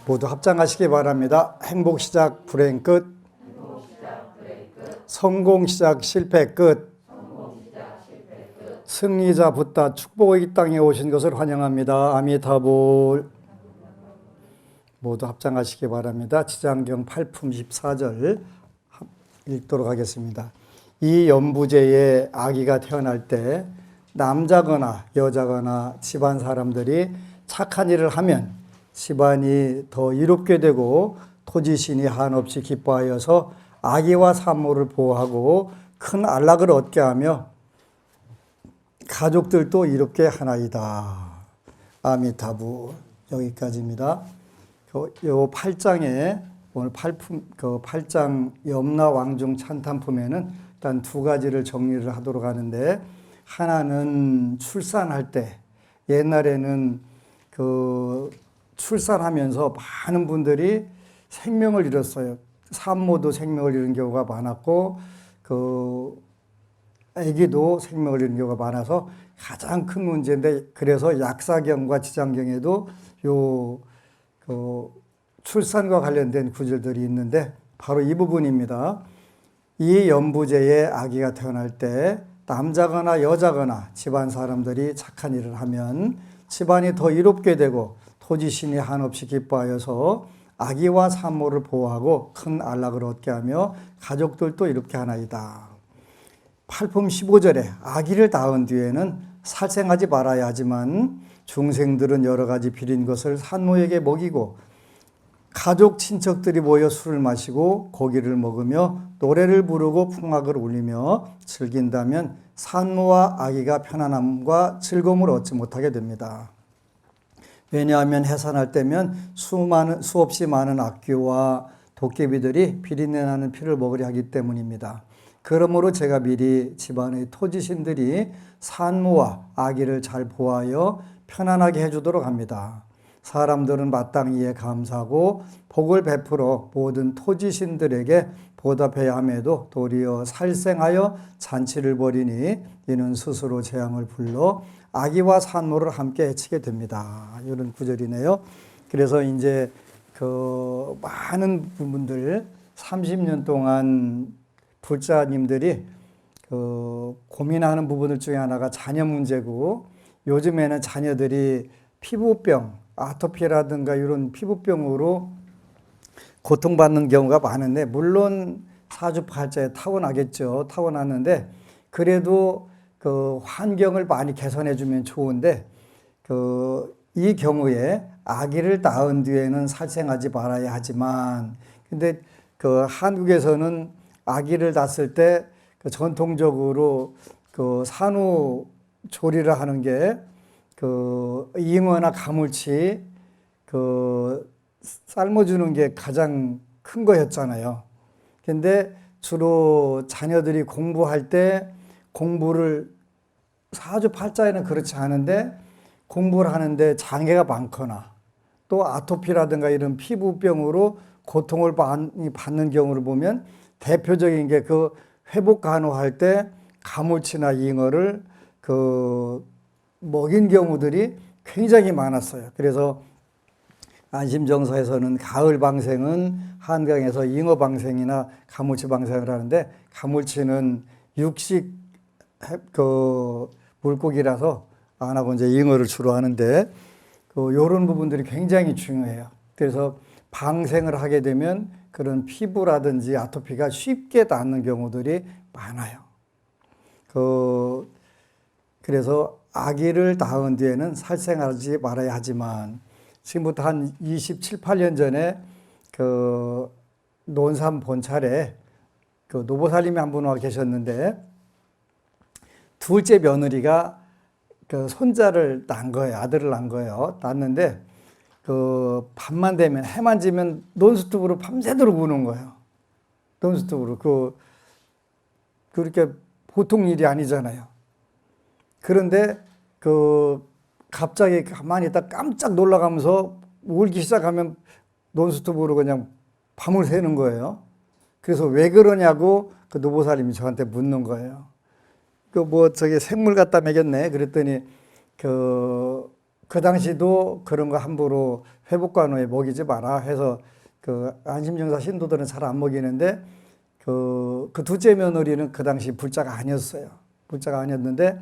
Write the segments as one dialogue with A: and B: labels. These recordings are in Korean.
A: 모두 합장하시기 바랍니다. 행복 시작 불행 끝. 성공 시작 실패 끝. 승리자 붓다 축복의 이 땅에 오신 것을 환영합니다. 아미타불. 모두 합장하시기 바랍니다. 지장경 8품 14절 읽도록 하겠습니다. 이 연부제에 아기가 태어날 때 남자거나 여자거나 집안 사람들이 착한 일을 하면 집안이 더 이롭게 되고 토지신이 한없이 기뻐하여서 아기와 산모를 보호하고 큰 안락을 얻게 하며 가족들도 이롭게 하나이다. 아미타부. 여기까지입니다. 요 8장에 오늘 8장 염라왕중 찬탄품에는 일단 두 가지를 정리를 하도록 하는데, 하나는 출산할 때, 옛날에는 출산하면서 많은 분들이 생명을 잃었어요. 산모도 생명을 잃은 경우가 많았고, 아기도 생명을 잃은 경우가 많아서 가장 큰 문제인데, 그래서 약사경과 지장경에도 출산과 관련된 구절들이 있는데 바로 이 부분입니다. 이 연부제에 아기가 태어날 때 남자거나 여자거나 집안 사람들이 착한 일을 하면 집안이 더 이롭게 되고 토지신이 한없이 기뻐하여서 아기와 산모를 보호하고 큰 안락을 얻게 하며 가족들도 이롭게 하나이다. 8품 15절에 아기를 낳은 뒤에는 살생하지 말아야 하지만 중생들은 여러 가지 비린 것을 산모에게 먹이고 가족 친척들이 모여 술을 마시고 고기를 먹으며 노래를 부르고 풍악을 울리며 즐긴다면 산모와 아기가 편안함과 즐거움을 얻지 못하게 됩니다. 왜냐하면 해산할 때면 수없이 많은 악귀와 도깨비들이 비린내 나는 피를 먹으려 하기 때문입니다. 그러므로 제가 미리 집안의 토지신들이 산모와 아기를 잘 보호하여 편안하게 해주도록 합니다. 사람들은 마땅히에 감사하고 복을 베풀어 모든 토지신들에게 보답해야 함에도 도리어 살생하여 잔치를 벌이니 이는 스스로 재앙을 불러 아기와 산모를 함께 해치게 됩니다. 이런 구절이네요. 그래서 이제 많은 분들 30년 동안 불자님들이 고민하는 부분들 중에 하나가 자녀 문제고, 요즘에는 자녀들이 피부병, 아토피라든가 이런 피부병으로 고통받는 경우가 많은데, 물론 사주팔자에 타고나겠죠. 타고났는데 그래도 환경을 많이 개선해 주면 좋은데, 이 경우에 아기를 낳은 뒤에는 살생하지 말아야 하지만, 근데 한국에서는 아기를 낳았을 때 전통적으로 산후조리를 하는 게 잉어나 가물치 삶아주는 게 가장 큰 거였잖아요. 근데 주로 자녀들이 공부할 때 공부를 사주팔자에는 그렇지 않은데 공부를 하는데 장애가 많거나 또 아토피라든가 이런 피부병으로 고통을 많이 받는 경우를 보면 대표적인 게 회복 간호할 때 가물치나 잉어를 먹인 경우들이 굉장히 많았어요. 그래서 안심정서에서는 가을 방생은 한강에서 잉어 방생이나 가물치 방생을 하는데, 가물치는 육식 물고기라서 안 하고 이제 잉어를 주로 하는데, 이런 부분들이 굉장히 중요해요. 그래서 방생을 하게 되면 그런 피부라든지 아토피가 쉽게 낫는 경우들이 많아요. 그래서 아기를 낳은 뒤에는 살생하지 말아야 하지만, 지금부터 한 27, 8년 전에 논산 본찰에 노보살님이 한 분 와 계셨는데, 둘째 며느리가 손자를 낳은 거예요. 아들을 낳은 거예요. 낳았는데 밤만 되면, 해만 지면 논스톱으로 밤새도록 우는 거예요. 논스톱으로. 그렇게 보통 일이 아니잖아요. 그런데 갑자기 가만히 있다 깜짝 놀라가면서 울기 시작하면 논스톱으로 그냥 밤을 새는 거예요. 그래서 왜 그러냐고 노보살님이 저한테 묻는 거예요. 저게 생물 갖다 먹였네. 그랬더니 그 당시도 그런 거 함부로 회복관우에 먹이지 마라 해서 그 안심정사 신도들은 잘 안 먹이는데 그 둘째 며느리는 그 당시 불자가 아니었어요. 불자가 아니었는데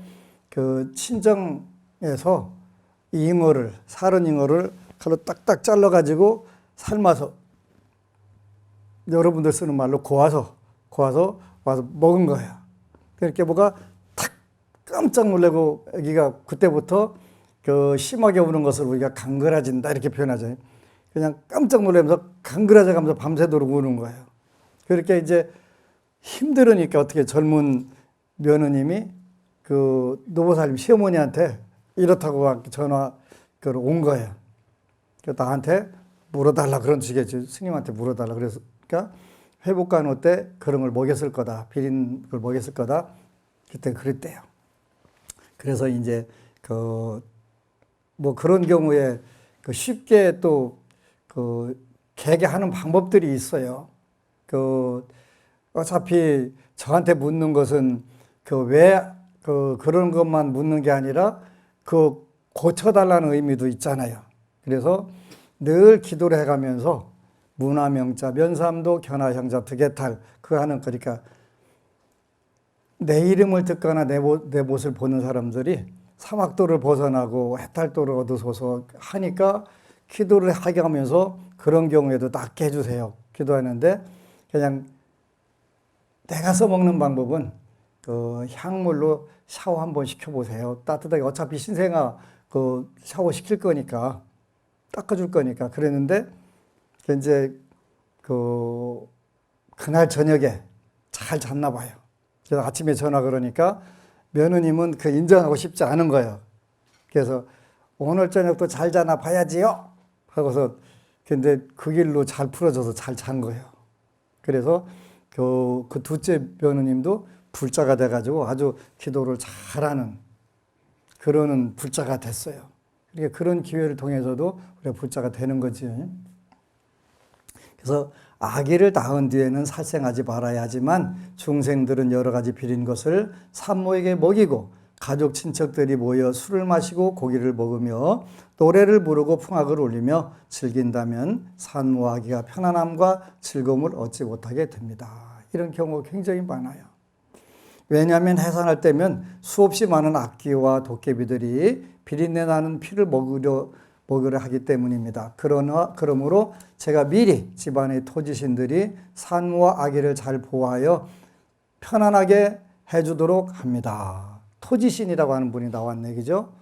A: 그 친정에서 잉어를, 사른 잉어를 칼로 딱딱 잘라가지고 삶아서 여러분들 쓰는 말로 고아서 와서 먹은 거예요. 그렇게 뭐가 탁 깜짝 놀라고 아기가 그때부터 그 심하게 우는 것을 우리가 강그라진다 이렇게 표현하잖아요. 그냥 깜짝 놀라면서 강그라져 가면서 밤새도록 우는 거예요. 그렇게 이제 힘들으니까 어떻게 젊은 며느님이 그 노보살님 시어머니한테 이렇다고 전화가 온 거예요. 나한테 물어달라 그런 식이지. 스님한테 물어달라. 그래서 그러니까 회복간호 때 그런 걸 먹였을 거다. 비린 걸 먹였을 거다. 그때 그랬대요. 그래서 이제 뭐 그런 경우에 쉽게 또 개개하는 방법들이 있어요. 어차피 저한테 묻는 것은 왜 그런 것만 묻는 게 아니라 고쳐달라는 의미도 있잖아요. 그래서 늘 기도를 해가면서 문화명자, 면삼도, 견화형자, 득해탈 그러니까 내 이름을 듣거나 내 못을 보는 사람들이 사막도를 벗어나고 해탈도를 얻으소서 하니까 기도를 하게 하면서 그런 경우에도 낫게 해주세요. 기도하는데 그냥 내가 써먹는 방법은 향물로 샤워 한번 시켜보세요. 따뜻하게 어차피 신생아 샤워 시킬 거니까 닦아줄 거니까 그랬는데 이제 그날 저녁에 잘 잤나 봐요. 그래서 아침에 전화 그러니까 며느님은 인정하고 싶지 않은 거예요. 그래서 오늘 저녁도 잘 자나 봐야지요 하고서 근데 그 길로 잘 풀어져서 잘 잔 거예요. 그래서 그 둘째 며느님도 불자가 돼가지고 아주 기도를 잘하는 그러는 불자가 됐어요. 그러니까 그런 기회를 통해서도 우리가 불자가 되는 거지. 그래서 아기를 낳은 뒤에는 살생하지 말아야 하지만 중생들은 여러 가지 비린 것을 산모에게 먹이고 가족 친척들이 모여 술을 마시고 고기를 먹으며 노래를 부르고 풍악을 울리며 즐긴다면 산모 아기가 편안함과 즐거움을 얻지 못하게 됩니다. 이런 경우가 굉장히 많아요. 왜냐하면 해산할 때면 수없이 많은 악귀와 도깨비들이 비린내 나는 피를 먹으려 하기 때문입니다. 그러므로 제가 미리 집안의 토지신들이 산모와 아기를 잘 보호하여 편안하게 해주도록 합니다. 토지신이라고 하는 분이 나왔네, 그죠?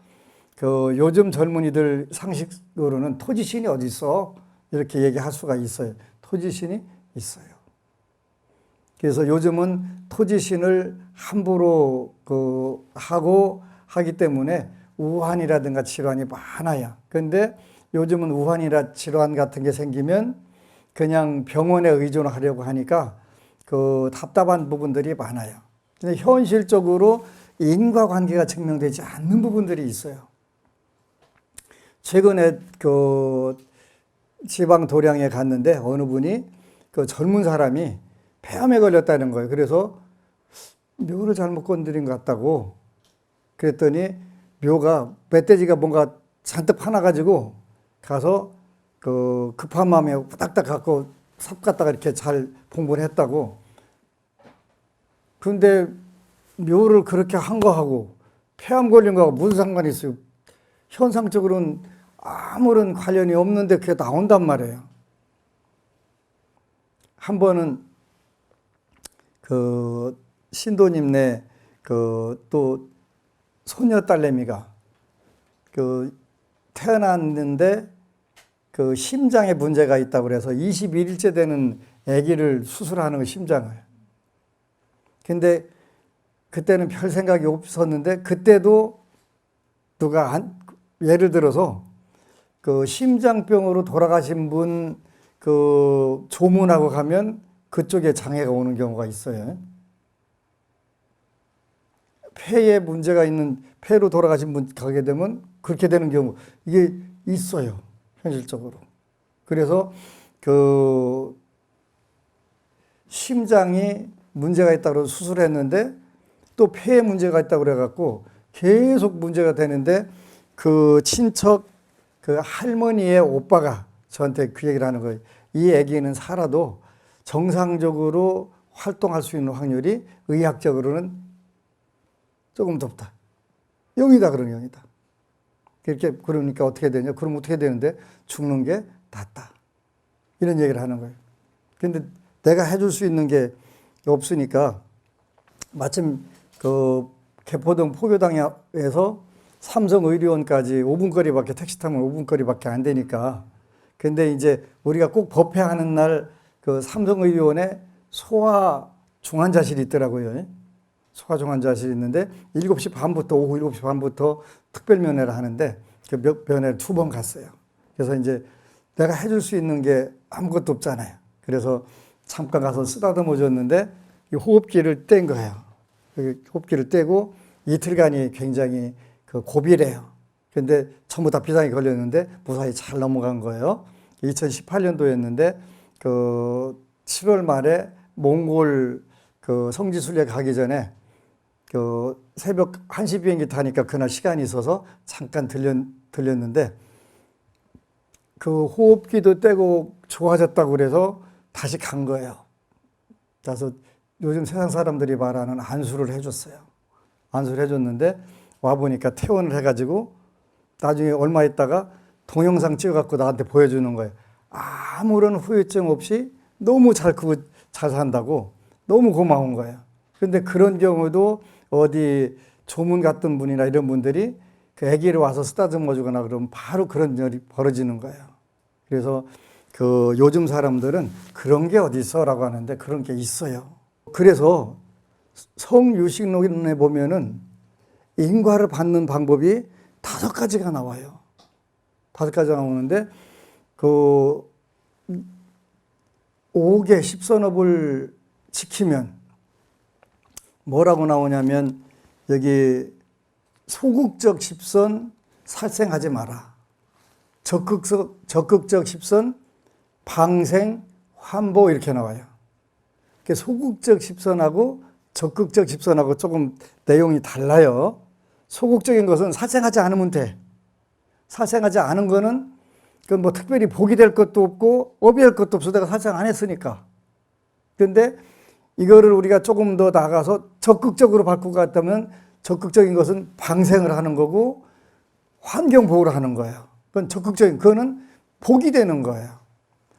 A: 요즘 젊은이들 상식으로는 토지신이 어디 있어? 이렇게 얘기할 수가 있어요. 토지신이 있어요. 그래서 요즘은 토지신을 함부로 하고 하기 때문에 우환이라든가 질환이 많아요. 그런데 요즘은 우환이나 질환 같은 게 생기면 그냥 병원에 의존하려고 하니까 답답한 부분들이 많아요. 근데 현실적으로 인과관계가 증명되지 않는 부분들이 있어요. 최근에 지방 도량에 갔는데 어느 분이 젊은 사람이 폐암에 걸렸다는 거예요. 그래서 묘를 잘못 건드린 것 같다고 그랬더니 묘가 멧돼지가 뭔가 잔뜩 파나가지고 가서 급한 마음에 후닥닥 갖고 삽 갖다가 이렇게 잘 봉분을 했다고. 그런데 묘를 그렇게 한 거하고 폐암 걸린 거하고 무슨 상관이 있어요? 현상적으로는 아무런 관련이 없는데 그게 나온단 말이에요. 한 번은 신도님네 또 소녀 딸내미가 태어났는데 심장에 문제가 있다고 그래서 21일째 되는 아기를 수술하는 거 심장을. 근데 그때는 별 생각이 없었는데 그때도 누가 예를 들어서 심장병으로 돌아가신 분 조문하고 가면 그쪽에 장애가 오는 경우가 있어요. 폐에 문제가 있는 폐로 돌아가신 분 가게 되면 그렇게 되는 경우 이게 있어요. 현실적으로. 그래서 심장이 문제가 있다고 수술했는데 또 폐에 문제가 있다고 그래갖고 계속 문제가 되는데 그 친척 그 할머니의 오빠가 저한테 그 얘기를 하는 거예요. 이 아기는 살아도 정상적으로 활동할 수 있는 확률이 의학적으로는 조금 덥다. 0이다 그러는 0이다. 그렇게 그러니까 어떻게 되냐? 그럼 어떻게 되는데 죽는 게 낫다. 이런 얘기를 하는 거예요. 근데 내가 해줄 수 있는 게 없으니까 마침 그 개포동 포교당에서 삼성의료원까지 5분 거리밖에 택시 타면 5분 거리밖에 안 되니까 근데 이제 우리가 꼭 법회하는 날 그 삼성의료원에 소아 중환자실이 있더라고요. 소아 중환자실이 있는데 7시 반부터 오후 7시 반부터 특별 면회를 하는데 그 면회를 2번 갔어요. 그래서 이제 내가 해줄 수 있는 게 아무것도 없잖아요. 그래서 잠깐 가서 쓰다듬어 줬는데 이 호흡기를 뗀 거예요. 호흡기를 떼고 이틀간이 굉장히 그 고비래요. 근데 전부 다 비상이 걸렸는데 무사히 잘 넘어간 거예요. 2018년도였는데 그 7월 말에 몽골 그 성지순례 가기 전에 그 새벽 1시 비행기 타니까 그날 시간이 있어서 잠깐 들렸는데 그 호흡기도 떼고 좋아졌다고 그래서 다시 간 거예요. 그래서 요즘 세상 사람들이 말하는 안수를 해줬어요. 안수를 해줬는데 와보니까 퇴원을 해가지고 나중에 얼마 있다가 동영상 찍어갖고 나한테 보여주는 거예요. 아무런 후유증 없이 너무 잘 크고 잘 산다고 너무 고마운 거예요. 그런데 그런 경우도 어디 조문 같은 분이나 이런 분들이 그 아기를 와서 쓰다듬어 주거나 그러면 바로 그런 일이 벌어지는 거예요. 그래서 그 요즘 사람들은 그런 게 어디 있어라고 하는데 그런 게 있어요. 그래서 성유식론에 보면은 인과를 받는 방법이 5가지가 나와요. 5가지가 나오는데 그 5개 10선업을 지키면 뭐라고 나오냐면 여기 소극적 10선 살생하지 마라. 적극적 10선 방생 환보 이렇게 나와요. 소극적 10선하고 적극적 10선하고 조금 내용이 달라요. 소극적인 것은 살생하지 않으면 돼. 살생하지 않은 거는 그 뭐 특별히 복이 될 것도 없고 업이할 것도 없어. 내가 살생 안 했으니까. 그런데 이거를 우리가 조금 더 나가서 적극적으로 바꾸고 갔다면 적극적인 것은 방생을 하는 거고 환경 보호를 하는 거예요. 그건 적극적인, 그거는 복이 되는 거예요.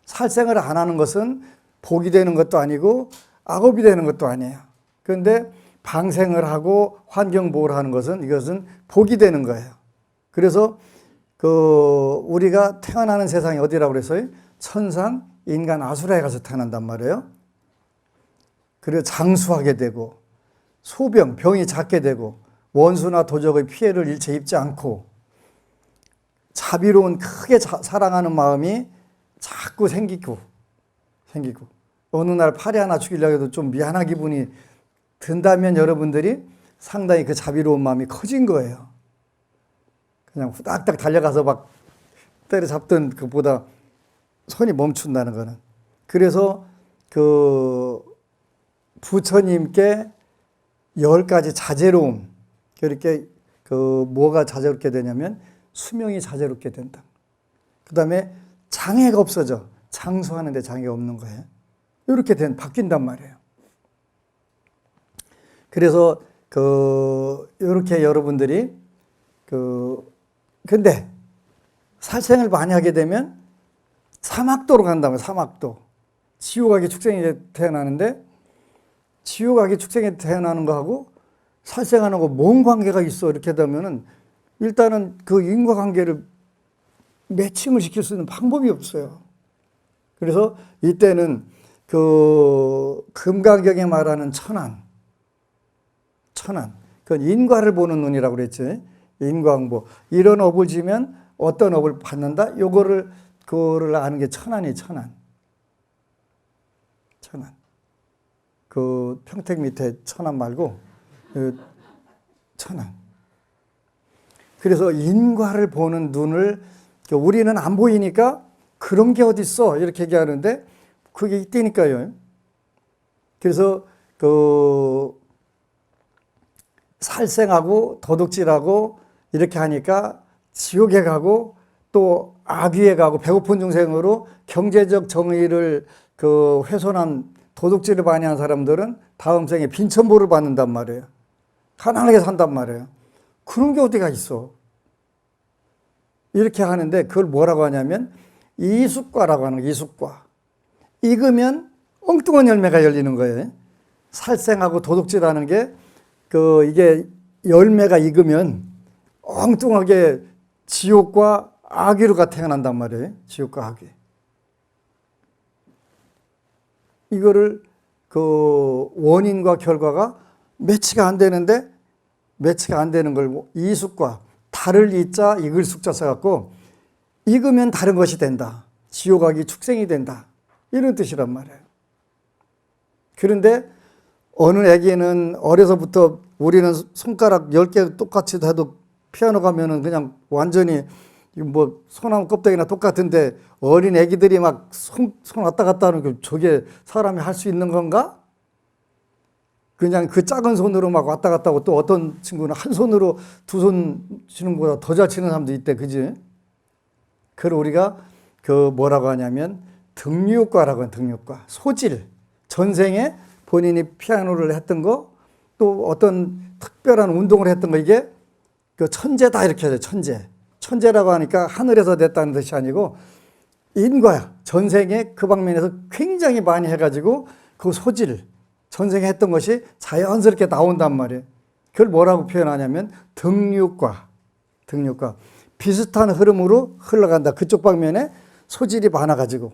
A: 살생을 안 하는 것은 복이 되는 것도 아니고 악업이 되는 것도 아니에요. 그런데 방생을 하고 환경 보호를 하는 것은 이것은 복이 되는 거예요. 그래서 그 우리가 태어나는 세상이 어디라고 그랬어요? 천상, 인간, 아수라에 가서 태어난단 말이에요. 그리고 장수하게 되고 소병, 병이 작게 되고 원수나 도적의 피해를 일체 입지 않고 자비로운 크게 사랑하는 마음이 자꾸 생기고 어느 날 팔이 하나 죽이려고 해도 좀 미안한 기분이 든다면 여러분들이 상당히 그 자비로운 마음이 커진 거예요. 그냥 후닥닥 달려가서 막 때려잡던 그보다 손이 멈춘다는 거는. 그래서 그 부처님께 10가지 자제로움, 이렇게 그 뭐가 자제롭게 되냐면 수명이 자제롭게 된다. 그 다음에 장애가 없어져. 장수하는데 장애가 없는 거예요. 이렇게 바뀐단 말이에요. 그래서 이렇게 여러분들이 근데 살생을 많이 하게 되면 사막도로 간다면 사막도. 지옥아기 축생이 태어나는데 지옥아기 축생이 태어나는 거하고 살생하는 거 뭔 관계가 있어? 이렇게 되면은 일단은 그 인과관계를 매칭을 시킬 수 있는 방법이 없어요. 그래서 이때는 그 금강경에 말하는 천안. 그건 인과를 보는 눈이라고 그랬죠. 인광보. 이런 업을 지면 어떤 업을 받는다? 그거를 아는 게 천안이에요, 천안. 그 평택 밑에 천안 말고, 천안. 그래서 인과를 보는 눈을 우리는 안 보이니까 그런 게 어딨어? 이렇게 얘기하는데 그게 있다니까요. 그래서 살생하고 도둑질하고 이렇게 하니까 지옥에 가고 또 악귀에 가고 배고픈 중생으로 경제적 정의를 훼손한 도둑질을 많이 한 사람들은 다음 생에 빈천보를 받는단 말이에요. 가난하게 산단 말이에요. 그런 게 어디가 있어. 이렇게 하는데 그걸 뭐라고 하냐면 이숙과라고 하는 거예요. 이숙과. 익으면 엉뚱한 열매가 열리는 거예요. 살생하고 도둑질하는 게 이게 열매가 익으면 엉뚱하게 지옥과 악귀로가 태어난단 말이에요. 지옥과 악귀. 이거를 원인과 결과가 매치가 안 되는데 매치가 안 되는 걸 이숙과 달을 이자 익을 숙자 써갖고 익으면 다른 것이 된다. 지옥 악이 축생이 된다. 이런 뜻이란 말이에요. 그런데 어느 애기는 어려서부터 우리는 손가락 10개 똑같이 해도 피아노 가면은 그냥 완전히 소나무 껍데기나 똑같은데 어린 애기들이 막 손 왔다 갔다 하는 게 저게 사람이 할 수 있는 건가? 그냥 그 작은 손으로 막 왔다 갔다 하고 또 어떤 친구는 한 손으로 두 손 치는 것보다 더 잘 치는 사람도 있대. 그지? 그걸 우리가 뭐라고 하냐면 등류과라고 하는 등류과. 소질. 전생에 본인이 피아노를 했던 거 또 어떤 특별한 운동을 했던 거 이게 천재다 이렇게 하죠. 천재. 천재라고 하니까 하늘에서 됐다는 뜻이 아니고 인과야. 전생에 그 방면에서 굉장히 많이 해가지고 그 소질, 전생에 했던 것이 자연스럽게 나온단 말이에요. 그걸 뭐라고 표현하냐면 등류과. 등류과. 비슷한 흐름으로 흘러간다. 그쪽 방면에 소질이 많아가지고.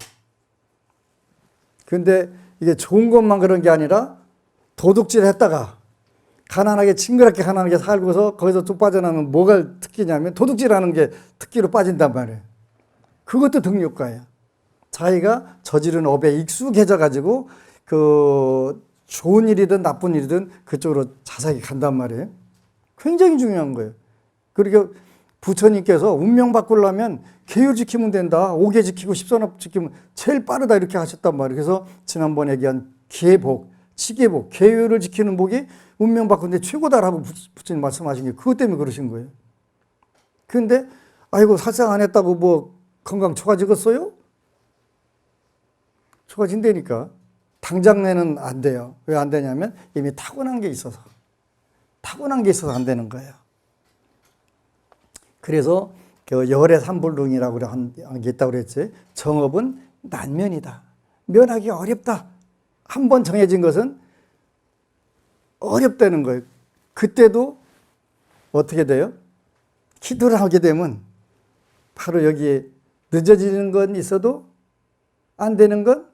A: 근데 이게 좋은 것만 그런 게 아니라 도둑질 했다가 가난하게 징그럽게 가난하게 살고서 거기서 쭉 빠져나오면 뭐가 특기냐면 도둑질하는 게 특기로 빠진단 말이에요. 그것도 등류과예요. 자기가 저지른 업에 익숙해져 가지고 좋은 일이든 나쁜 일이든 그쪽으로 자세히 간단 말이에요. 굉장히 중요한 거예요. 그리고 부처님께서 운명 바꾸려면 계율 지키면 된다. 5개 지키고 10선업 지키면 제일 빠르다 이렇게 하셨단 말이에요. 그래서 지난번에 얘기한 계복, 치계복, 계율을 지키는 복이 운명 바꾸는데 최고다라고 부처님 말씀하신 게 그것 때문에 그러신 거예요. 그런데 아이고 살상 안 했다고 뭐 건강 좋아지겠어요? 좋아진다니까. 당장내는 안 돼요. 왜 안 되냐면 이미 타고난 게 있어서. 타고난 게 있어서 안 되는 거예요. 그래서 열의 삼불능이라고 한 게 있다고 그랬지. 정업은 난면이다. 면하기 어렵다. 한 번 정해진 것은 어렵다는 거예요. 그때도 어떻게 돼요? 기도를 하게 되면 바로 여기에 늦어지는 건 있어도 안 되는 건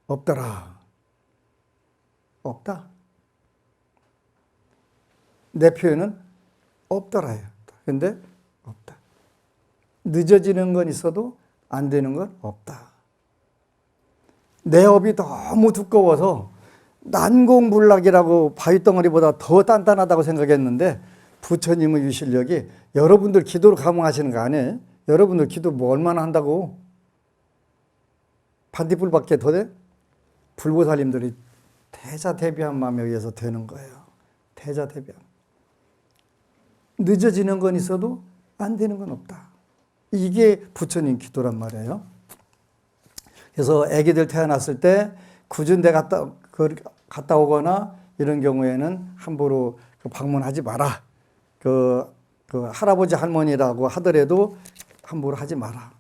A: 없더라. 없다. 내 표현은 없더라예요. 근데 없다. 늦어지는 건 있어도 안 되는 건 없다. 내 업이 너무 두꺼워서 난공불락이라고 바위덩어리보다 더 단단하다고 생각했는데 부처님의 유실력이 여러분들 기도로 감응하시는 거 아니에요? 여러분들 기도 뭐 얼마나 한다고? 반딧불밖에 더 돼? 불보살님들이 태자대비한 마음에 의해서 되는 거예요. 태자대비한. 늦어지는 건 있어도 안 되는 건 없다. 이게 부처님 기도란 말이에요. 그래서 아기들 태어났을 때 구준대 갔다 오거나 이런 경우에는 함부로 방문하지 마라. 할아버지 할머니라고 하더라도 함부로 하지 마라.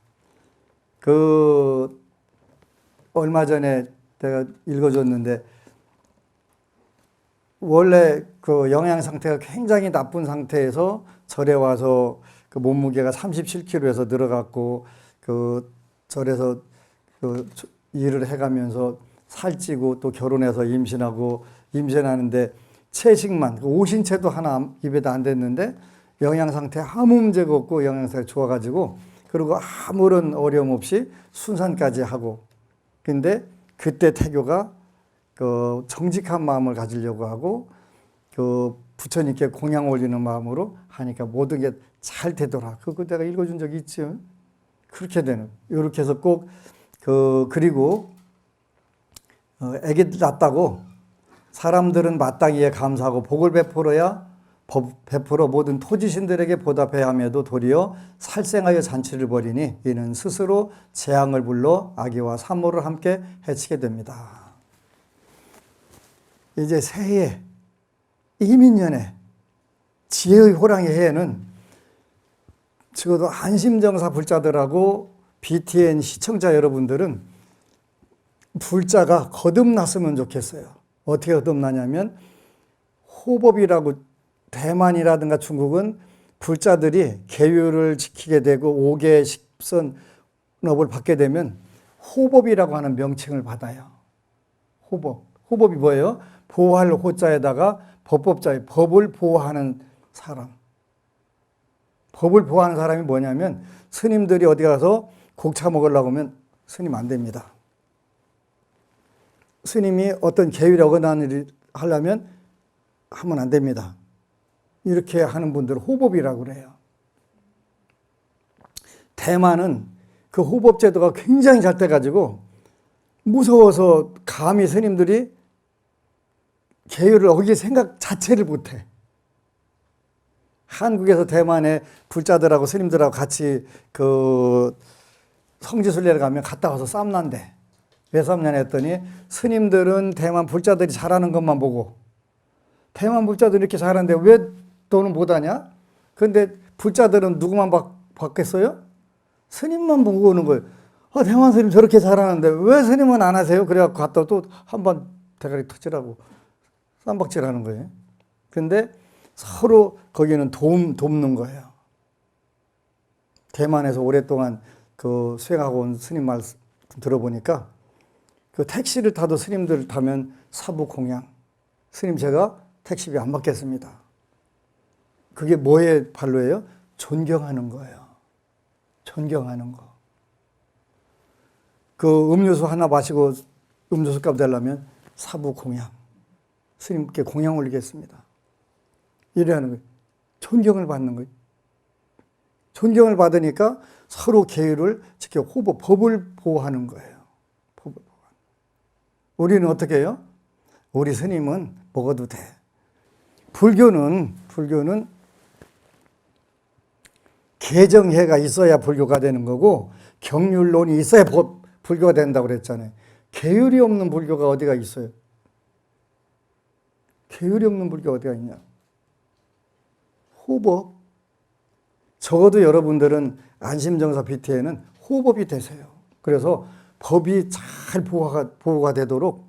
A: 얼마 전에 내가 읽어줬는데 원래 영양 상태가 굉장히 나쁜 상태에서 절에 와서 몸무게가 37kg에서 늘어갔고 절에서 일을 해가면서 살찌고 또 결혼해서 임신하는데 채식만 오신채도 하나 입에도 안 됐는데 영양 상태 아무 문제가 없고 영양 상태 좋아가지고 그리고 아무런 어려움 없이 순산까지 하고 근데 그때 태교가 정직한 마음을 가지려고 하고 부처님께 공양 올리는 마음으로 하니까 모든 게 잘 되더라. 그거 내가 읽어준 적이 있죠. 그렇게 되는. 이렇게 해서 꼭 그리고 애기 낳았다고 사람들은 마땅히 감사하고 복을 베풀어야 베풀어 모든 토지신들에게 보답해야 함에도 도리어 살생하여 잔치를 벌이니 이는 스스로 재앙을 불러 아기와 산모를 함께 해치게 됩니다. 이제 새해 이민년에 지혜의 호랑이 해에는 적어도 안심정사 불자들하고 BTN 시청자 여러분들은 불자가 거듭났으면 좋겠어요. 어떻게 거듭나냐면 호법이라고 대만이라든가 중국은 불자들이 계율을 지키게 되고 5개 십선업을 받게 되면 호법이라고 하는 명칭을 받아요. 호법. 호법이 뭐예요? 보호할 호자에다가 법법자에 법을 보호하는 사람. 법을 보호하는 사람이 뭐냐면 스님들이 어디 가서 곡차 먹으려고 하면 스님 안 됩니다. 스님이 어떤 계율에 어긋나는 일을 하려면 하면 안 됩니다. 이렇게 하는 분들을 호법이라고 그래요. 대만은 그 호법 제도가 굉장히 잘 돼가지고 무서워서 감히 스님들이 계율을 어길 생각 자체를 못해. 한국에서 대만의 불자들하고 스님들하고 같이 그 성지순례를 가면 갔다 와서 쌈난대. 왜 쌈나냐 했더니 스님들은 대만 불자들이 잘하는 것만 보고 대만 불자들이 이렇게 잘하는데 왜 너는 못하냐? 그런데 불자들은 누구만 받겠어요? 스님만 보고 오는 거예요. 대만 스님 저렇게 잘하는데 왜 스님은 안 하세요? 그래갖고 갔다 또 한 번 대가리 터치라고 쌈박질하는 거예요. 근데 서로 거기는 돕는 거예요. 대만에서 오랫동안 그 수행하고 온 스님 말씀 들어보니까 그 택시를 타도 스님들 타면 사부공양. 스님 제가 택시비 안 받겠습니다. 그게 뭐의 발로예요? 존경하는 거예요. 존경하는 거. 그 음료수 하나 마시고 음료수 값 내려면 사부공양. 스님께 공양 올리겠습니다. 이래 하는 거예요. 존경을 받는 거예요. 존경을 받으니까 서로 계율을 지켜 법을 보호하는 거예요. 법을 보호하는. 우리는 어떻게 해요? 우리 스님은 먹어도 돼. 불교는 개정해가 있어야 불교가 되는 거고 경륜론이 있어야 불교가 된다고 그랬잖아요. 계율이 없는 불교가 어디가 있어요? 계율이 없는 불교가 어디가 있냐? 호법. 적어도 여러분들은 안심정사 BT에는 호법이 되세요. 그래서 법이 잘 보호가 되도록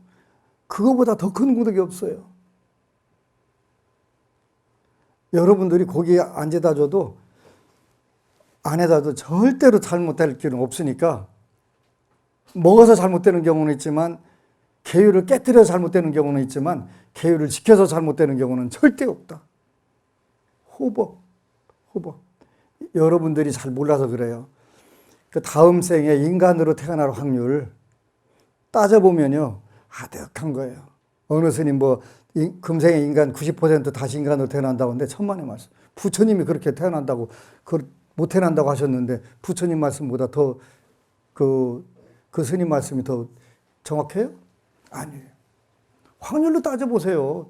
A: 그거보다 더 큰功德이 없어요. 여러분들이 고기 앉아다 줘도 안에다 도 절대로 잘못될 길은 없으니까 먹어서 잘못되는 경우는 있지만 계율을 깨뜨려서 잘못되는 경우는 있지만 계율을 지켜서 잘못되는 경우는 절대 없다. 호법. 여러분들이 잘 몰라서 그래요. 그 다음 생에 인간으로 태어날 확률 따져보면요. 아득한 거예요. 어느 스님 금생에 인간 90% 다시 인간으로 태어난다고 하는데 천만의 말씀. 부처님이 그렇게 태어난다고, 못 태어난다고 하셨는데 부처님 말씀보다 더 그 스님 말씀이 더 정확해요? 아니에요. 확률로 따져보세요.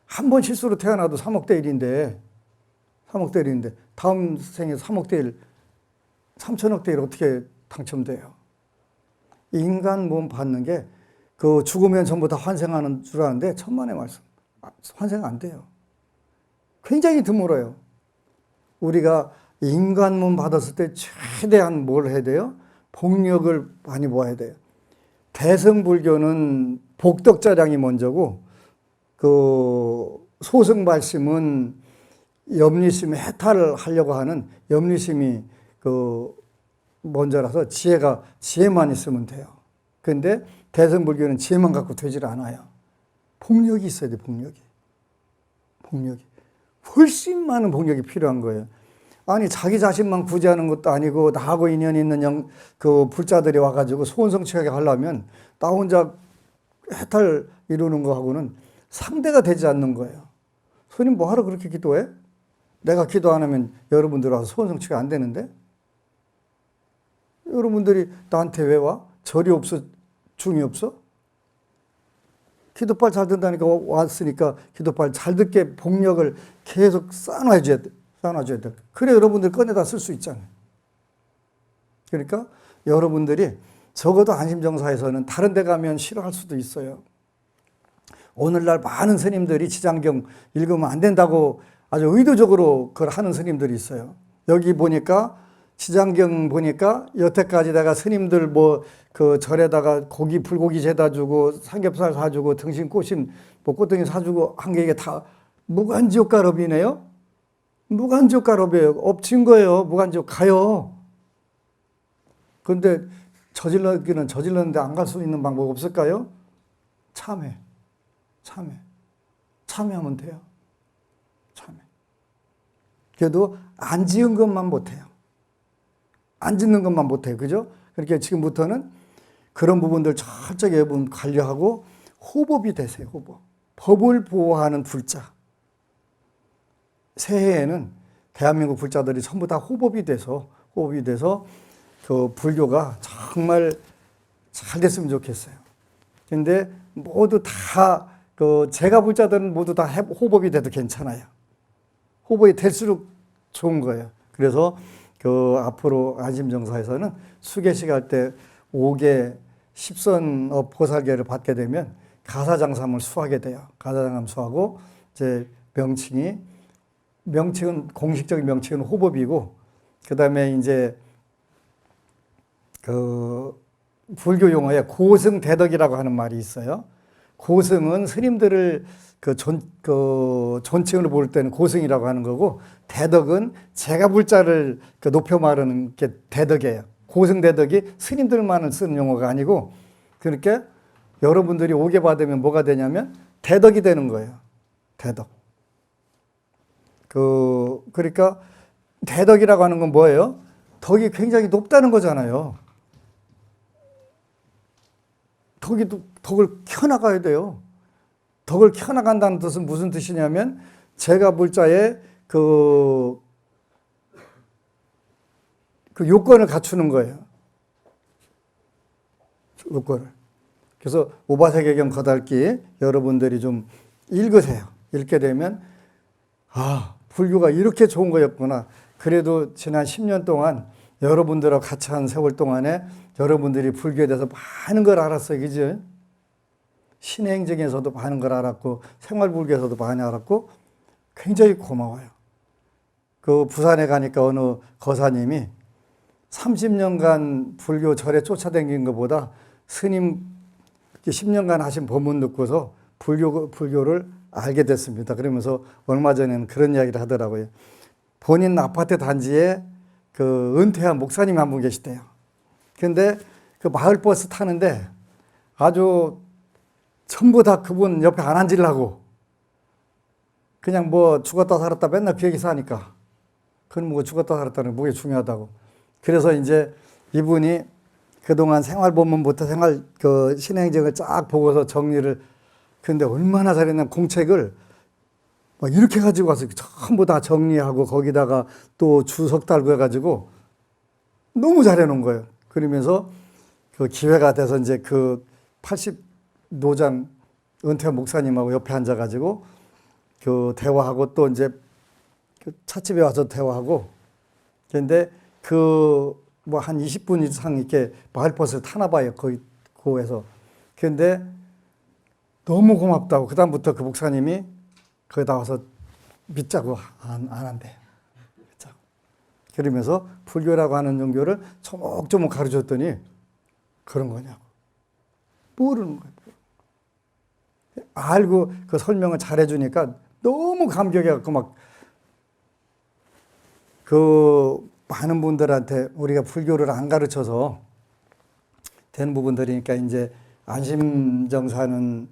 A: 한 번 실수로 태어나도 3억 대 1인데 다음 생에 3억 대 1, 3천억 대 1 어떻게 당첨돼요? 인간 몸 받는 게 그 죽으면 전부 다 환생하는 줄 아는데 천만의 말씀. 환생 안 돼요. 굉장히 드물어요. 우리가 인간 몸 받았을 때 최대한 뭘 해야 돼요? 복력을 많이 모아야 돼요. 대승불교는 복덕자량이 먼저고 그 소승발심은 염리심의 해탈을 하려고 하는 염리심이 그 먼저라서 지혜만 있으면 돼요. 그런데 대승불교는 지혜만 갖고 되질 않아요. 복력이 있어야 돼, 복력이. 훨씬 많은 복력이 필요한 거예요. 아니, 자기 자신만 구제하는 것도 아니고, 나하고 인연이 있는 그 불자들이 와가지고 소원성취하게 하려면, 나 혼자 해탈 이루는 거하고는 상대가 되지 않는 거예요. 손님 뭐하러 그렇게 기도해? 내가 기도 안 하면 여러분들 와서 소원성취가 안 되는데? 여러분들이 나한테 왜 와? 절이 없어? 중이 없어? 기도빨 잘 듣다니까 왔으니까 기도빨 잘 듣게 복력을 계속 쌓아놔줘야 돼. 쌓아놔줘야 돼. 그래 여러분들 꺼내다 쓸 수 있잖아요. 그러니까 여러분들이 적어도 안심정사에서는 다른 데 가면 싫어할 수도 있어요. 오늘날 많은 스님들이 지장경 읽으면 안 된다고 아주 의도적으로 그걸 하는 스님들이 있어요. 여기 보니까 지장경 보니까 여태까지 내가 스님들 뭐 그 절에다가 고기 불고기 재다 주고 삼겹살 사주고 등심 꽃신 뭐 꽃등이 사주고 한 게 이게 다 무간지옥가럽이네요. 무간지옥가럽이에요. 엎친 거예요. 무간지옥 가요. 그런데 저질렀기는 저질렀는데 안 갈 수 있는 방법 없을까요? 참회. 참회하면 돼요. 참회. 그래도 안 지은 것만 못해요. 안 짓는 것만 못해요. 그죠? 그러니까 지금부터는 그런 부분들 철저히 여러분 관리하고 호법이 되세요. 호법. 법을 보호하는 불자. 새해에는 대한민국 불자들이 전부 다 호법이 돼서 그 불교가 정말 잘 됐으면 좋겠어요. 근데 모두 다 그 제가 불자들은 모두 다 호법이 돼도 괜찮아요. 호법이 될수록 좋은 거예요. 그래서 그 앞으로 안심정사에서는 수계식 할 때 5개 10선업 보살계를 받게 되면 가사장삼을 수하게 돼요. 가사장삼 수하고 이제 명칭은 공식적인 명칭은 호법이고 그다음에 이제 그 불교 용어에 고승대덕이라고 하는 말이 있어요. 고승은 스님들을 존칭으로 볼 때는 고승이라고 하는 거고, 대덕은 제가 불자를 높여 말하는 게 대덕이에요. 고승대덕이 스님들만을 쓰는 용어가 아니고, 그러니까 여러분들이 오게 받으면 뭐가 되냐면 대덕이 되는 거예요. 대덕. 그러니까 대덕이라고 하는 건 뭐예요? 덕이 굉장히 높다는 거잖아요. 덕을 켜나가야 돼요. 덕을 켜나간다는 뜻은 무슨 뜻이냐면 제가 불자의 그 요건을 갖추는 거예요. 요건을. 그래서 오바세계경 거달기 여러분들이 좀 읽으세요. 읽게 되면 아, 불교가 이렇게 좋은 거였구나. 그래도 지난 10년 동안 여러분들하고 같이 한 세월 동안에 여러분들이 불교에 대해서 많은 걸 알았어요. 그죠? 신행정에서도 많은 걸 알았고 생활불교에서도 많이 알았고 굉장히 고마워요. 그 부산에 가니까 어느 거사님이 30년간 불교 절에 쫓아다닌 것보다 스님 10년간 하신 법문 듣고서 불교를 알게 됐습니다. 그러면서 얼마 전에는 그런 이야기를 하더라고요. 본인 아파트 단지에 그 은퇴한 목사님이 한 분 계시대요. 근데 그 마을버스 타는데 아주 전부 다 그분 옆에 안 앉으려고 그냥 뭐 죽었다 살았다 맨날 그 얘기 사니까 그건 뭐 죽었다 살았다는 게 중요하다고. 그래서 이제 이분이 그동안 생활법문부터 신행정을 쫙 보고서 정리를, 근데 얼마나 잘했냐면 공책을 막 이렇게 가지고 와서 전부 다 정리하고 거기다가 또 주석 달고 해가지고 너무 잘해놓은 거예요. 그러면서 그 기회가 돼서 이제 그 80노장 은퇴한 목사님하고 옆에 앉아가지고 그 대화하고 또 이제 그 찻집에 와서 대화하고, 근데 그 뭐 한 20분 이상 이렇게 마을버스를 타나 봐요. 거기에서. 근데 너무 고맙다고. 그다음부터 그 목사님이 거기다 와서 믿자고 안 한대. 믿자고. 그러면서 불교라고 하는 종교를 조목조목 가르쳤더니 그런 거냐고. 모르는 거예요. 알고 그 설명을 잘해주니까 너무 감격해갖고 많은 분들한테 우리가 불교를 안 가르쳐서 되는 부분들이니까 이제 안심정사는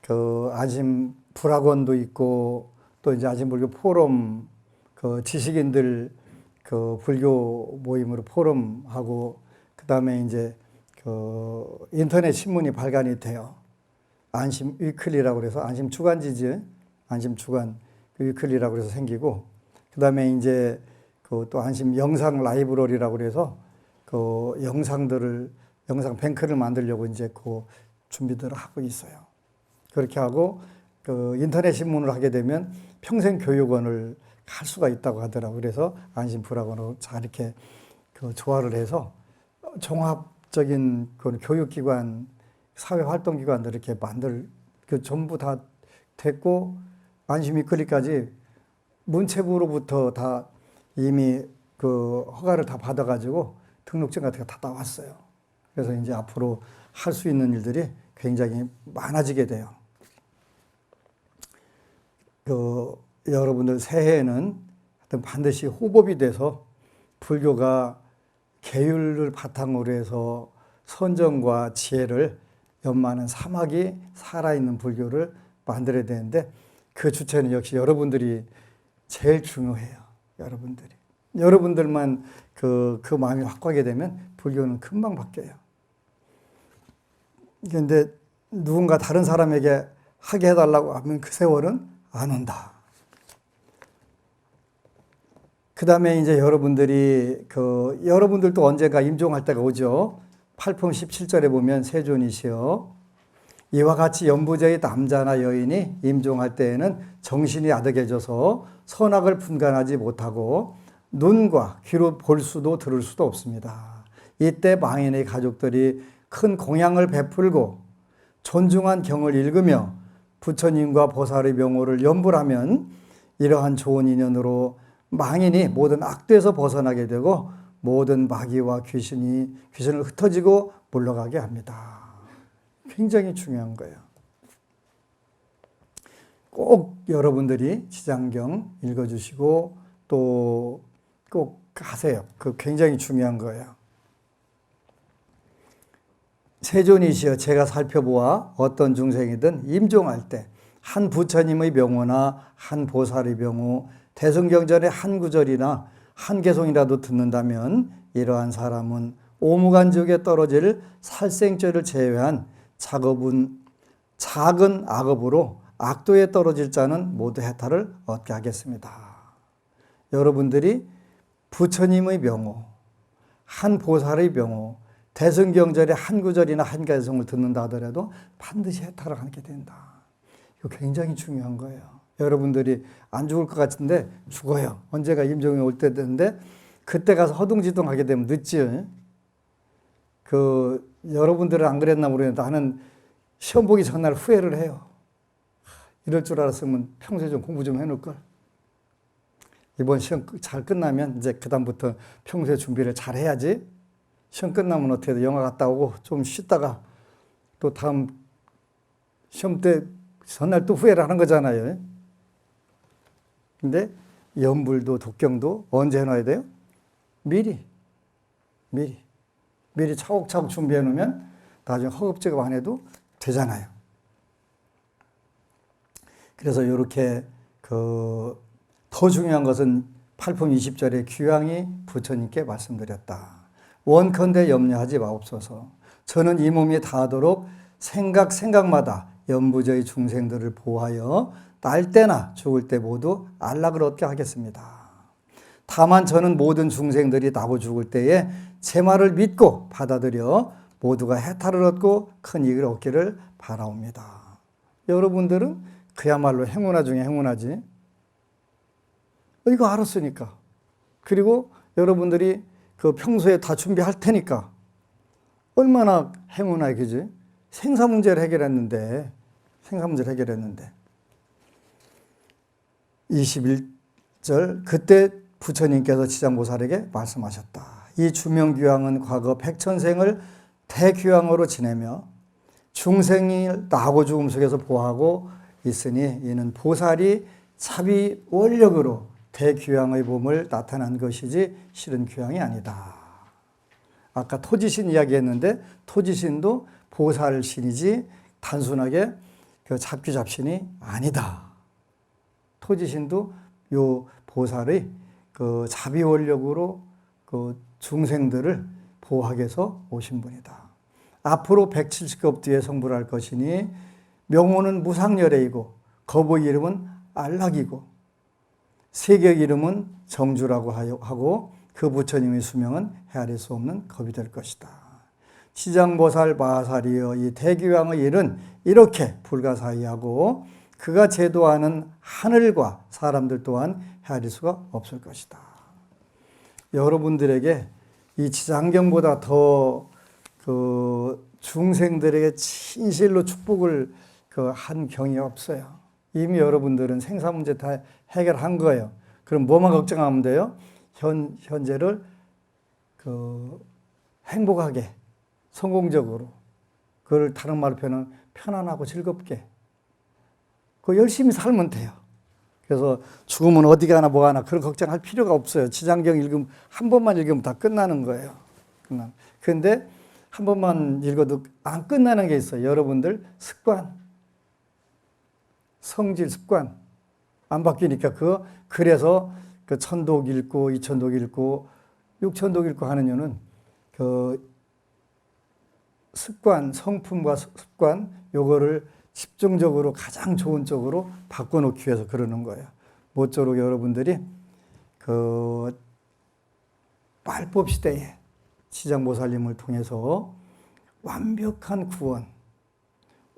A: 그 안심 불학원도 있고 또 이제 안심불교 포럼 그 지식인들 그 불교 모임으로 포럼하고 그다음에 이제 그 인터넷 신문이 발간이 돼요. 안심 위클리라고 그래서 안심 주간지지, 안심 주간 위클리라고 그래서 생기고, 그다음에 이제 그 또 안심 영상 라이브러리라고 그래서 그 영상 뱅크를 만들려고 이제 그 준비들을 하고 있어요. 그렇게 하고 그 인터넷 신문을 하게 되면 평생 교육원을 갈 수가 있다고 하더라고요. 그래서 안심풀학원으로 잘 이렇게 그 조화를 해서 종합적인 그 교육기관, 사회활동기관들 이렇게 그 전부 다 됐고, 안심 위클리까지 문체부로부터 다 이미 그 허가를 다 받아가지고 등록증 같은 거 다 나왔어요. 그래서 이제 앞으로 할 수 있는 일들이 굉장히 많아지게 돼요. 여러분들 새해에는 반드시 호법이 돼서 불교가 계율을 바탕으로 해서 선정과 지혜를 연마하는 사막이 살아있는 불교를 만들어야 되는데, 그 주체는 역시 여러분들이 제일 중요해요. 여러분들만 그 마음이 확고하게 되면 불교는 금방 바뀌어요. 그런데 누군가 다른 사람에게 하게 해달라고 하면 그 세월은 안 온다. 그 다음에 이제 여러분들도 언젠가 임종할 때가 오죠. 8품 17절에 보면 세존이시여 이와 같이 연부제의 남자나 여인이 임종할 때에는 정신이 아득해져서 선악을 분간하지 못하고 눈과 귀로 볼 수도 들을 수도 없습니다. 이때 망인의 가족들이 큰 공양을 베풀고 존중한 경을 읽으며 부처님과 보살의 명호를 염불하면 이러한 좋은 인연으로 망인이 모든 악도에서 벗어나게 되고 모든 마귀와 귀신을 흩어지고 물러가게 합니다. 굉장히 중요한 거예요. 꼭 여러분들이 지장경 읽어주시고 또 꼭 하세요. 그 굉장히 중요한 거예요. 세존이시여 제가 살펴보아 어떤 중생이든 임종할 때 한 부처님의 명호나 한 보살의 명호, 대승경전의 한 구절이나 한 개송이라도 듣는다면 이러한 사람은 오무간지옥에 떨어질 살생죄를 제외한 작은 악업으로 악도에 떨어질 자는 모두 해탈을 얻게 하겠습니다. 여러분들이 부처님의 명호, 한 보살의 명호, 대승경전의 한 구절이나 한 개송을 듣는다 하더라도 반드시 해탈을 하게 된다. 이거 굉장히 중요한 거예요. 여러분들이 안 죽을 것 같은데 죽어요. 언제가 임종이 올 때 되는데 그때 가서 허둥지둥 하게 되면 늦지. 여러분들은 안 그랬나 모르겠는데 나는 시험 보기 전날 후회를 해요. 이럴 줄 알았으면 평소에 좀 공부 좀 해놓을걸. 이번 시험 잘 끝나면 이제 그다음부터 평소에 준비를 잘 해야지. 시험 끝나면 어떻게 영화 갔다 오고 좀 쉬다가 또 다음 시험 때 전날 또 후회를 하는 거잖아요. 근데 연불도 독경도 언제 해놔야 돼요? 미리 차곡차곡 준비해 놓으면 나중에 허겁지겁 안 해도 되잖아요. 그래서 이렇게 더 중요한 것은 8품 20절에 귀왕이 부처님께 말씀드렸다. 원컨대 염려하지 마옵소서. 저는 이 몸이 다하도록 생각마다 연부저의 중생들을 보호하여 날 때나 죽을 때 모두 안락을 얻게 하겠습니다. 다만 저는 모든 중생들이 나고 죽을 때에 제 말을 믿고 받아들여 모두가 해탈을 얻고 큰 이익을 얻기를 바라옵니다. 여러분들은 그야말로 행운아 중에 행운아지. 이거 알았으니까. 그리고 여러분들이 평소에 다 준비할 테니까 얼마나 행운아, 그지? 생사 문제를 해결했는데 21절 그때 부처님께서 지장보살에게 말씀하셨다. 이 주명귀왕은 과거 백천생을 대귀왕으로 지내며 중생이 나고 죽음 속에서 보호하고 있으니 이는 보살이 자비 원력으로 대귀왕의 몸을 나타난 것이지 실은 귀왕이 아니다. 아까 토지신 이야기했는데 토지신도 보살신이지 단순하게 잡귀잡신이 아니다. 토지신도 요 보살의 자비 원력으로 중생들을 보호하기 위해서 오신 분이다. 앞으로 170급 뒤에 성불할 것이니 명호는 무상열애이고 거부의 이름은 안락이고 세계의 이름은 정주라고 하고 그 부처님의 수명은 헤아릴 수 없는 겁이 될 것이다. 지장보살 바살이여 이 대기왕의 일은 이렇게 불가사의하고 그가 제도하는 하늘과 사람들 또한 헤아릴 수가 없을 것이다. 여러분들에게 이 지장경보다 더 중생들에게 진실로 축복을 한 경이 없어요. 이미 여러분들은 생사 문제 다 해결한 거예요. 그럼 뭐만 걱정하면 돼요? 현재를 행복하게, 성공적으로, 그걸 다른 말로 표현하면 편안하고 즐겁게, 열심히 살면 돼요. 그래서 죽으면 어디 가나 뭐 하나 그런 걱정할 필요가 없어요. 지장경 읽으면 한 번만 읽으면 다 끝나는 거예요. 그런데 한 번만 읽어도 안 끝나는 게 있어요. 여러분들 습관, 성질 습관 안 바뀌니까 그래서 천독 읽고 이천독 읽고 육천독 읽고 하는 이유는 습관, 성품과 습관 요거를 집중적으로 가장 좋은 쪽으로 바꿔놓기 위해서 그러는 거예요. 모쪼록 여러분들이 말법 시대에 지장보살님을 통해서 완벽한 구원,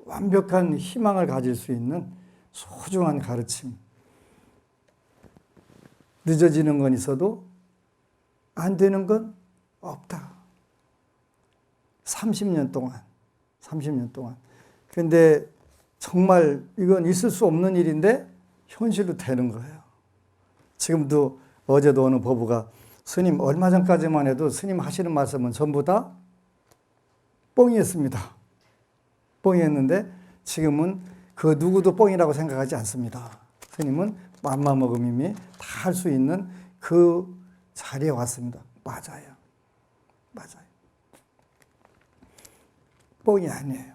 A: 완벽한 희망을 가질 수 있는 소중한 가르침. 늦어지는 건 있어도 안 되는 건 없다. 30년 동안. 그런데 정말 이건 있을 수 없는 일인데 현실로 되는 거예요. 지금도 어제도 어느 법우가 스님 얼마 전까지만 해도 스님 하시는 말씀은 전부 다 뻥이었습니다. 뻥이었는데 지금은 그 누구도 뻥이라고 생각하지 않습니다. 스님은 맘만 먹으면 이미 다 할 수 있는 그 자리에 왔습니다. 맞아요. 뻥이 아니에요.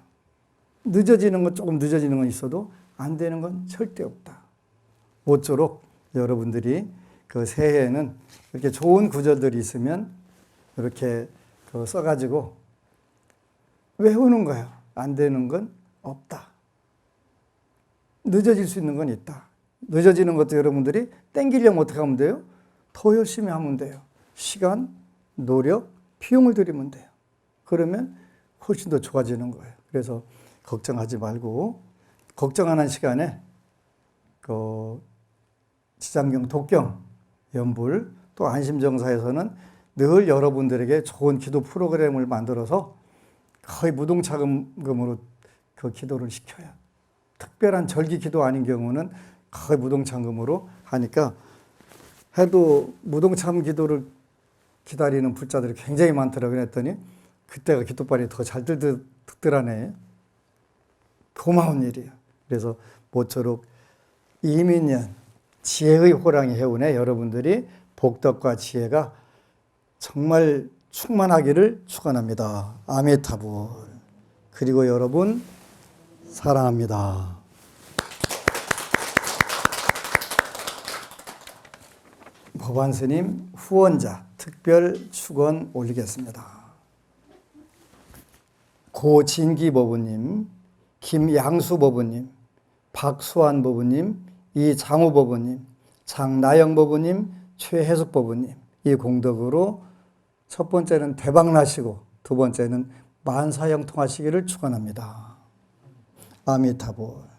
A: 조금 늦어지는 건 있어도 안 되는 건 절대 없다. 모쪼록 여러분들이 새해에는 이렇게 좋은 구절들이 있으면 이렇게 써가지고 외우는 거예요. 안 되는 건 없다. 늦어질 수 있는 건 있다. 늦어지는 것도 여러분들이 땡기려면 어떻게 하면 돼요? 더 열심히 하면 돼요. 시간, 노력, 비용을 들이면 돼요. 그러면 훨씬 더 좋아지는 거예요. 그래서 걱정하지 말고 걱정하는 시간에 지장경, 독경, 연불 또 안심정사에서는 늘 여러분들에게 좋은 기도 프로그램을 만들어서 거의 무동차금으로 그 기도를 시켜요. 특별한 절기 기도 아닌 경우는 거의 무동참금으로 하니까 해도 무동참 기도를 기다리는 불자들이 굉장히 많더라고요. 그랬더니 그때가 기도빨이 더 잘 듣더라네. 고마운 일이에요. 그래서 모쪼록 이민년 지혜의 호랑이 해운에 여러분들이 복덕과 지혜가 정말 충만하기를 축원합니다. 아미타불. 그리고 여러분 사랑합니다. 법안스님 후원자 특별 축원 올리겠습니다. 고진기 법우님, 김양수 법우님, 박수환 법우님, 이장우 법우님, 장나영 법우님, 최혜숙 법우님 이 공덕으로 첫 번째는 대박나시고 두 번째는 만사형통하시기를 축원합니다. 아미타불.